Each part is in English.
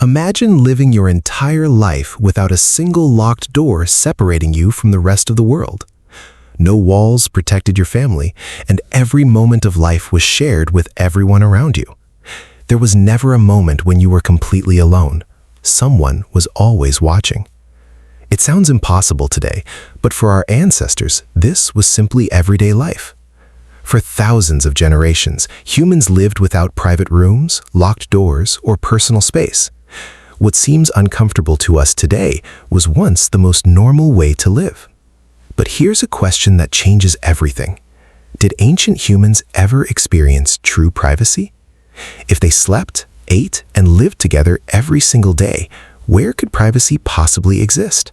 Imagine living your entire life without a single locked door separating you from the rest of the world. No walls protected your family, and every moment of life was shared with everyone around you. There was never a moment when you were completely alone. Someone was always watching. It sounds impossible today, but for our ancestors, this was simply everyday life. For thousands of generations, humans lived without private rooms, locked doors, or personal space. What seems uncomfortable to us today was once the most normal way to live. But here's a question that changes everything. Did ancient humans ever experience true privacy? If they slept, ate, and lived together every single day, where could privacy possibly exist?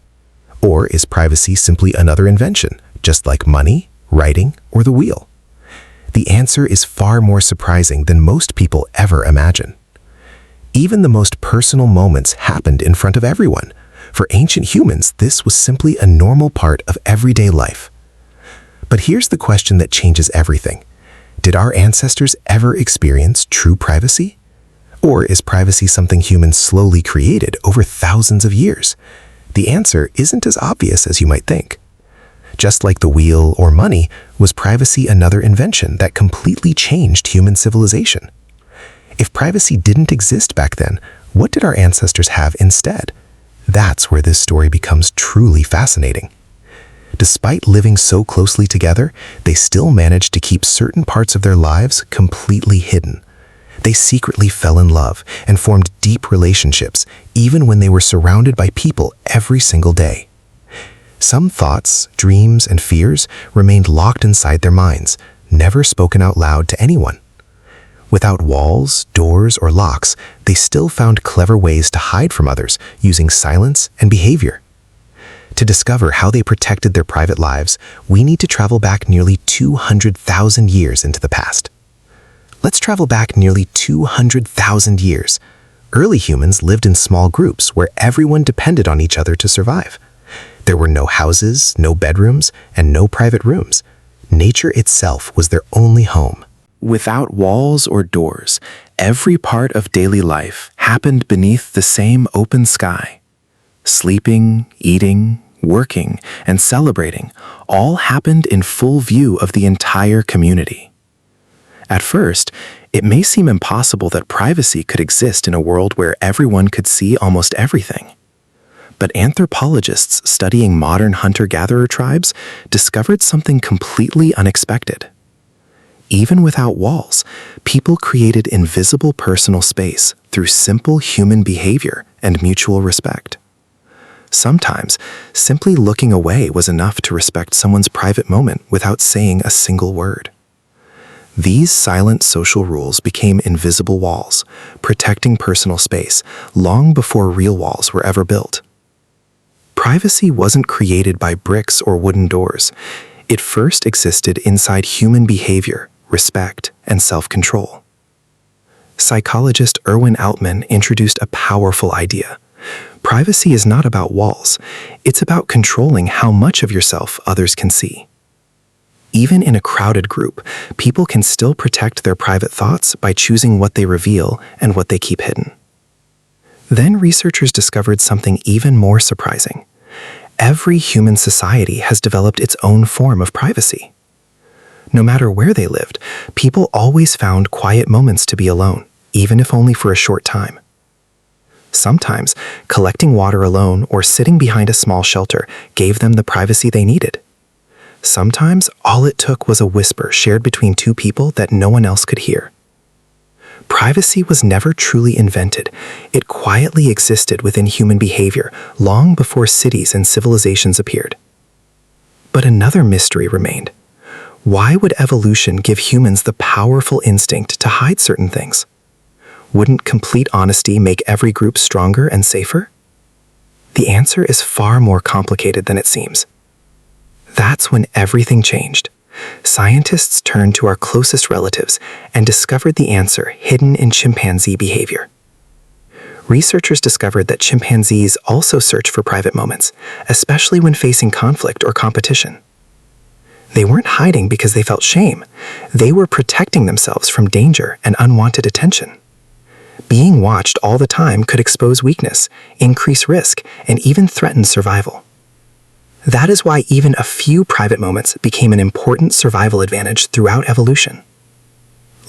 Or is privacy simply another invention, just like money, writing, or the wheel? The answer is far more surprising than most people ever imagine. Even the most personal moments happened in front of everyone. For ancient humans, this was simply a normal part of everyday life. But here's the question that changes everything. Did our ancestors ever experience true privacy? Or is privacy something humans slowly created over thousands of years? The answer isn't as obvious as you might think. Just like the wheel or money, was privacy another invention that completely changed human civilization? If privacy didn't exist back then, what did our ancestors have instead? That's where this story becomes truly fascinating. Despite living so closely together, they still managed to keep certain parts of their lives completely hidden. They secretly fell in love and formed deep relationships even when they were surrounded by people every single day. Some thoughts, dreams, and fears remained locked inside their minds, never spoken out loud to anyone. Without walls, doors, or locks, they still found clever ways to hide from others using silence and behavior. To discover how they protected their private lives, we need to travel back nearly 200,000 years into the past. Let's travel back nearly 200,000 years. Early humans lived in small groups where everyone depended on each other to survive. There were no houses, no bedrooms, and no private rooms. Nature itself was their only home. Without walls or doors, every part of daily life happened beneath the same open sky. Sleeping, eating, working, and celebrating all happened in full view of the entire community. At first, it may seem impossible that privacy could exist in a world where everyone could see almost everything. But anthropologists studying modern hunter-gatherer tribes discovered something completely unexpected. Even without walls, people created invisible personal space through simple human behavior and mutual respect. Sometimes, simply looking away was enough to respect someone's private moment without saying a single word. These silent social rules became invisible walls, protecting personal space long before real walls were ever built. Privacy wasn't created by bricks or wooden doors. It first existed inside human behavior, respect, and self-control. Psychologist Erwin Altman introduced a powerful idea. Privacy is not about walls. It's about controlling how much of yourself others can see. Even in a crowded group, people can still protect their private thoughts by choosing what they reveal and what they keep hidden. Then researchers discovered something even more surprising. Every human society has developed its own form of privacy. No matter where they lived, people always found quiet moments to be alone, even if only for a short time. Sometimes, collecting water alone or sitting behind a small shelter gave them the privacy they needed. Sometimes, all it took was a whisper shared between two people that no one else could hear. Privacy was never truly invented. It quietly existed within human behavior long before cities and civilizations appeared. But another mystery remained. Why would evolution give humans the powerful instinct to hide certain things? Wouldn't complete honesty make every group stronger and safer? The answer is far more complicated than it seems. That's when everything changed. Scientists turned to our closest relatives and discovered the answer hidden in chimpanzee behavior. Researchers discovered that chimpanzees also search for private moments, especially when facing conflict or competition. They weren't hiding because they felt shame. They were protecting themselves from danger and unwanted attention. Being watched all the time could expose weakness, increase risk, and even threaten survival. That is why even a few private moments became an important survival advantage throughout evolution.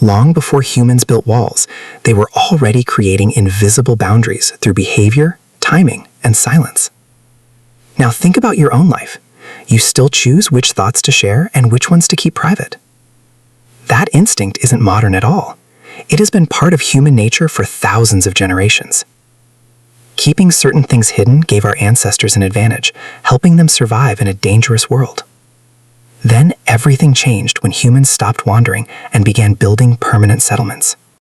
Long before humans built walls, they were already creating invisible boundaries through behavior, timing, and silence. Now think about your own life. You still choose which thoughts to share and which ones to keep private. That instinct isn't modern at all. It has been part of human nature for thousands of generations. Keeping certain things hidden gave our ancestors an advantage, helping them survive in a dangerous world. Then everything changed when humans stopped wandering and began building permanent settlements.